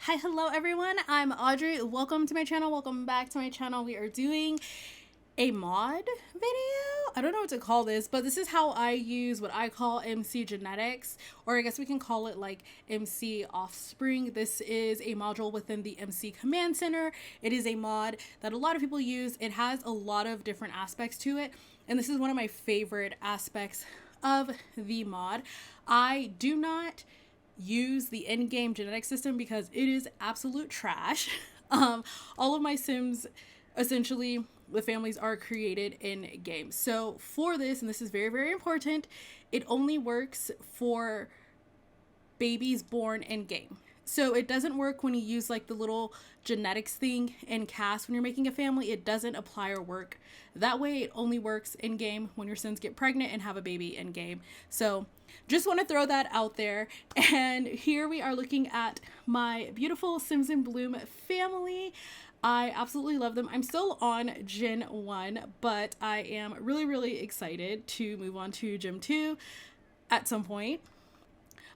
Hi, hello everyone. I'm Audrey. Welcome to my channel. Welcome back to my channel. We are doing a mod video. I don't know what to call this, but this is how I use what I call MC genetics, or I guess we can call it like MC offspring. This is a module within the MC command center. It is a mod that a lot of people use. It has a lot of different aspects to it, and this is one of my favorite aspects of the mod. I do not use the in-game genetic system because it is absolute trash. All of my sims, essentially, the families are created in game. So for this, and this is very, very important, it only works for babies born in game. So it doesn't work when you use like the little genetics thing in cast when you're making a family. It doesn't apply or work that way. It only works in game when your sims get pregnant and have a baby in game. So just want to throw that out there. And here we are looking at my beautiful Sims in Bloom family. I absolutely love them. I'm still on Gen 1, but I am really, really excited to move on to Gen 2 at some point.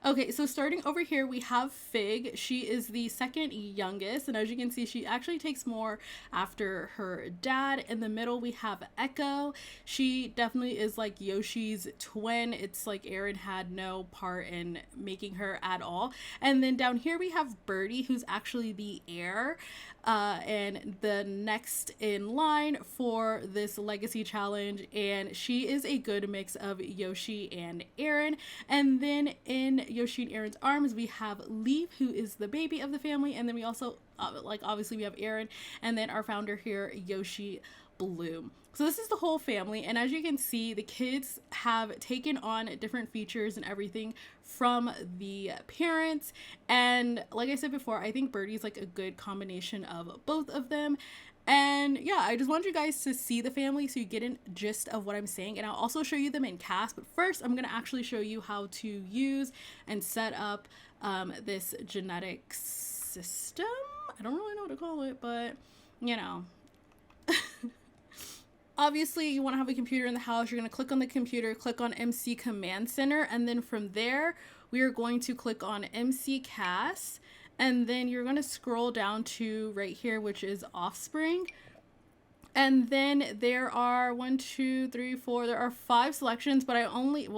Okay, so starting over here, we have Fig. She is the second youngest, and as you can see, she actually takes more after her dad. In the middle, we have Echo. She definitely is like Yoshi's twin. It's like Aaron had no part in making her at all. And then down here, we have Birdie, who's actually the heir. And the next in line for this legacy challenge, and she is a good mix of Yoshi and Aaron. And then in Yoshi and Aaron's arms, we have Leaf, who is the baby of the family, and then we also obviously we have Aaron, and then our founder here, Yoshi Bloom. So this is the whole family, and as you can see, the kids have taken on different features and everything from the parents. And like I said before, I think Birdie's like a good combination of both of them. And yeah, I just want you guys to see the family so you get a gist of what I'm saying. And I'll also show you them in cast. But first, I'm going to actually show you how to use and set up this genetics system. I don't really know what to call it, but you know. Obviously, you want to have a computer in the house. You're going to click on the computer, click on MC Command Center, and then from there, we are going to click on MC Cast, and then you're going to scroll down to right here, which is Offspring. And then there are 1, 2, 3, 4. There are 5 selections, but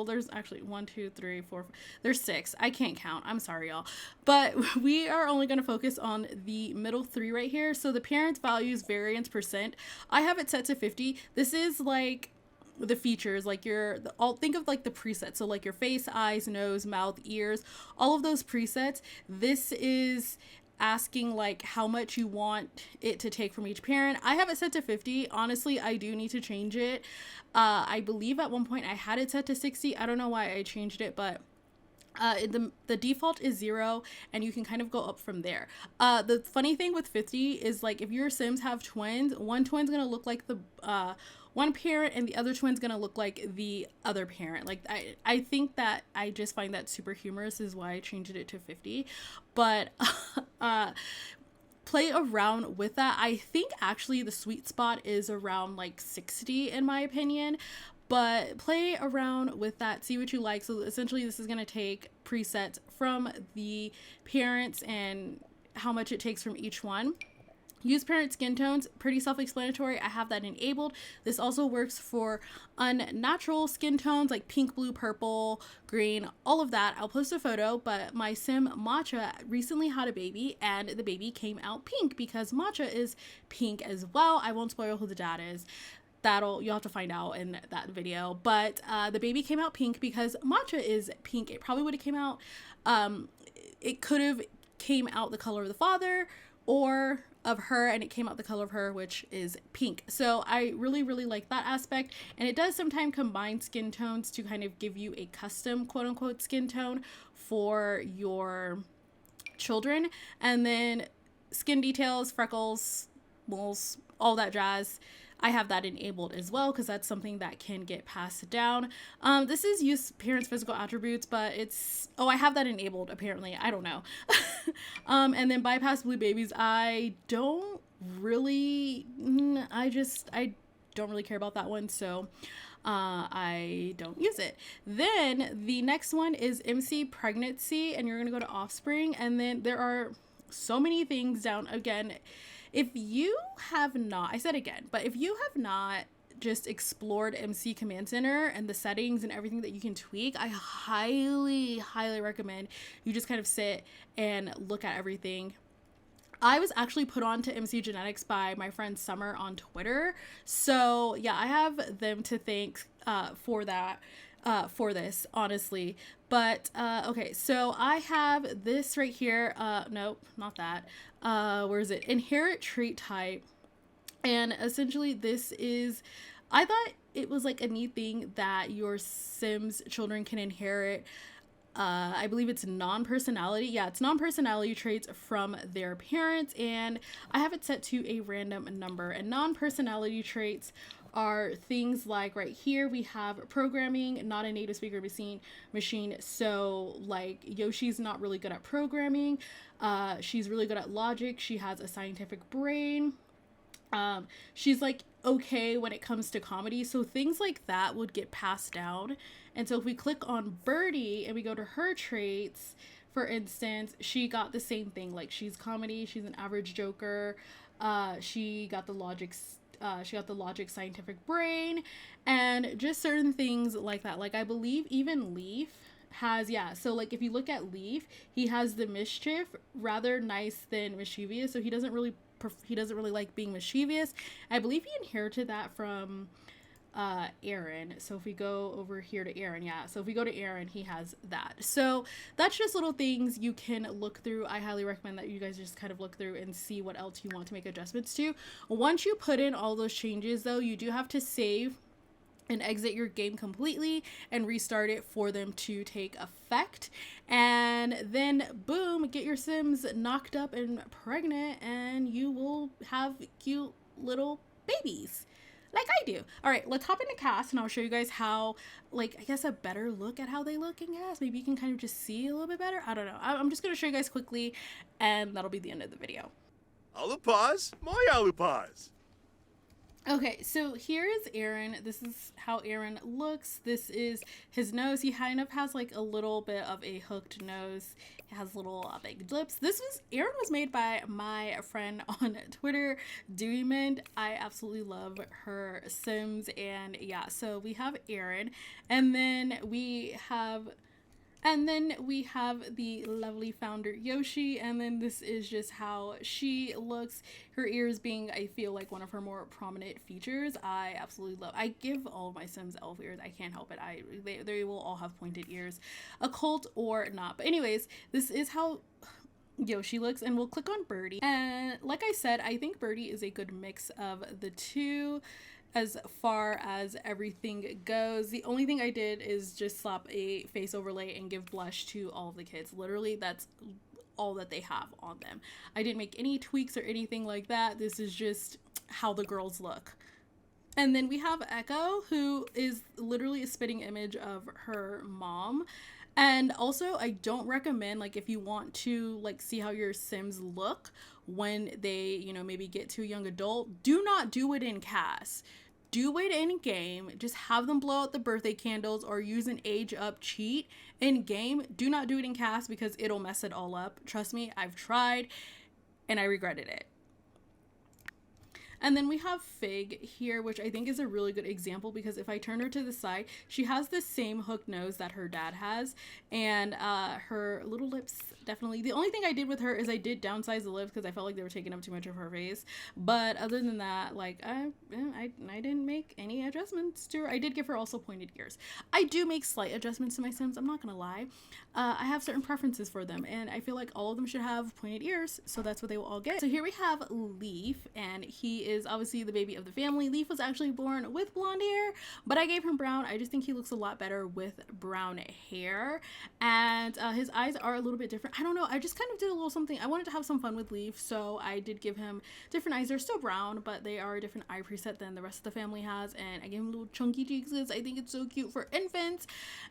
there's actually 1, 2, 3, 4. There's 6. I can't count. I'm sorry, y'all. But we are only going to focus on the middle 3 right here. So the parents' values variance percent. I have it set to 50. This is like the features, like think of like the presets. So like your face, eyes, nose, mouth, ears, all of those presets. This is asking like how much you want it to take from each parent. I have it set to 50. Honestly, I do need to change it. I believe at one point I had it set to 60. I don't know why I changed it, but the default is 0, and you can kind of go up from there. The funny thing with 50 is like if your sims have twins, one twin's gonna look like the one parent and the other twin's gonna look like the other parent. Like I think that I just find that super humorous, is why I changed it to 50. But play around with that. I think actually the sweet spot is around like 60 in my opinion, but play around with that, see what you like. So essentially this is going to take presets from the parents and how much it takes from each one. Use parent skin tones, pretty self-explanatory. I have that enabled. This also works for unnatural skin tones like pink, blue, purple, green, all of that. I'll post a photo, but my sim Matcha recently had a baby, and the baby came out pink because Matcha is pink as well. I won't spoil who the dad is. You'll have to find out in that video. But the baby came out pink because Matcha is pink. It probably would have came out, it could have came out the color of the father or of her, and it came out the color of her, which is pink. So I really, really like that aspect. And it does sometimes combine skin tones to kind of give you a custom quote unquote skin tone for your children. And then skin details, freckles, moles, all that jazz, I have that enabled as well because that's something that can get passed down. This is use parents' physical attributes, but I have that enabled apparently. I don't know. And then bypass blue babies. I don't really care about that one, so I don't use it. Then the next one is MC pregnancy, and you're gonna go to offspring, and then there are so many things down. Again, if you have not, I said again, but if you have not just explored MC Command Center and the settings and everything that you can tweak, I highly recommend you just kind of sit and look at everything. I was actually put on to MC Genetics by my friend Summer on Twitter. So yeah, I have them to thank for that, for this, honestly. But okay, so I have this right here. Nope, not that. Where is it? Inherit trait type. And essentially this is, I thought it was like a neat thing that your Sims children can inherit. I believe it's non-personality. Yeah, it's non-personality traits from their parents, and I have it set to a random number. And non-personality traits are things like right here we have programming, not a native speaker machine. So like Yoshi's not really good at programming. She's really good at logic. She has a scientific brain. She's like okay when it comes to comedy, so things like that would get passed down. And so if we click on Birdie and we go to her traits, for instance, she got the same thing. Like she's comedy, she's an average joker, she got the logic scientific brain, and just certain things like that. Like I believe even Leaf has, yeah, so like if you look at Leaf, he has the mischief, rather nice than mischievous, so he doesn't really like being mischievous. I believe he inherited that from Aaron. So if we go over here to Aaron, yeah, so if we go to Aaron, he has that. So that's just little things you can look through. I highly recommend that you guys just kind of look through and see what else you want to make adjustments to. Once you put in all those changes though, you do have to save and exit your game completely and restart it for them to take effect. And then boom, get your Sims knocked up and pregnant, and you will have cute little babies like I do. All right, let's hop into cast and I'll show you guys how, like, I guess a better look at how they look in cast. Maybe you can kind of just see a little bit better. I don't know. I'm just going to show you guys quickly, and that'll be the end of the video. Alupaz, my Alupaz. Okay, so here is Aaron. This is how Aaron looks. This is his nose. He kind of has like a little bit of a hooked nose. He has little big lips. Aaron was made by my friend on Twitter, Deweyman. I absolutely love her Sims, and yeah, so we have Aaron, and then we have the lovely founder Yoshi, and then this is just how she looks. Her ears being, I feel like, one of her more prominent features. I absolutely love. I give all of my Sims elf ears. I can't help it. They will all have pointed ears, occult or not. But anyways, this is how Yoshi looks, and we'll click on Birdie. And like I said, I think Birdie is a good mix of the two as far as everything goes. The only thing I did is just slap a face overlay and give blush to all of the kids. Literally, that's all that they have on them. I didn't make any tweaks or anything like that. This is just how the girls look. And then we have Echo, who is literally a spitting image of her mom. And also, I don't recommend, like, if you want to, like, see how your Sims look when they, you know, maybe get to a young adult, do not do it in cast. Do it in game. Just have them blow out the birthday candles or use an age up cheat in game. Do not do it in cast because it'll mess it all up. Trust me, I've tried and I regretted it. And then we have Fig here, which I think is a really good example because if I turn her to the side, she has the same hooked nose that her dad has, and her little lips definitely. The only thing I did with her is I did downsize the lips because I felt like they were taking up too much of her face. But other than that, like I didn't make any adjustments to her. I did give her also pointed ears. I do make slight adjustments to my Sims. I'm not gonna lie. I have certain preferences for them, and I feel like all of them should have pointed ears, so that's what they will all get. So here we have Leaf, and he is obviously the baby of the family. Leaf was actually born with blonde hair, but I gave him brown. I just think he looks a lot better with brown hair, and his eyes are a little bit different. I don't know, I just kind of did a little something. I wanted to have some fun with Leaf, so I did give him different eyes. They're still brown, but they are a different eye preset than the rest of the family has, and I gave him little chunky cheeks because I think it's so cute for infants.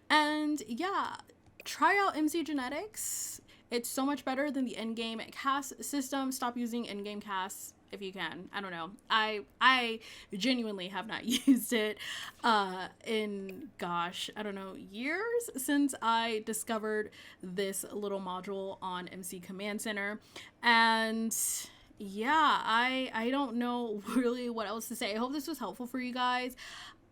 And yeah, try out MC Genetics. It's so much better than the endgame cast system. Stop using endgame casts. if you can. I don't know. I genuinely have not used it in, gosh, I don't know, years since I discovered this little module on MC Command Center. And yeah, I don't know really what else to say. I hope this was helpful for you guys.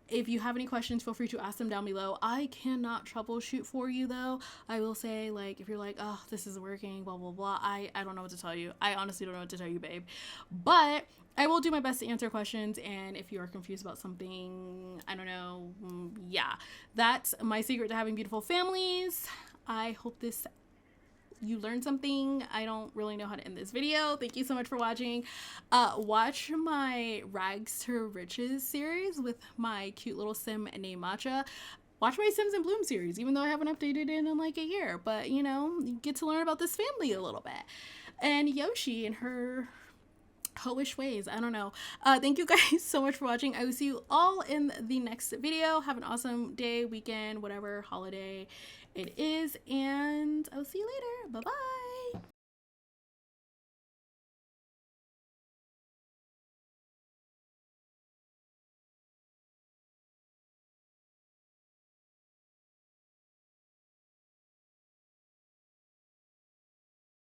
If you have any questions, feel free to ask them down below. I cannot troubleshoot for you though. I will say, like, if you're like, oh, this isn't working, blah, blah, blah, I don't know what to tell you. I honestly don't know what to tell you, babe. But I will do my best to answer questions. And if you are confused about something, I don't know, yeah, that's my secret to having beautiful families. I hope you learned something. I don't really know how to end this video. Thank you so much for watching. Watch my Rags to Riches series with my cute little sim named Matcha. Watch my Sims in Bloom series, even though I haven't updated it in like a year. But, you know, you get to learn about this family a little bit. And Yoshi and her hoish ways. I don't know. Thank you guys so much for watching. I will see you all in the next video. Have an awesome day, weekend, whatever holiday it is, and I'll see you later. Bye bye.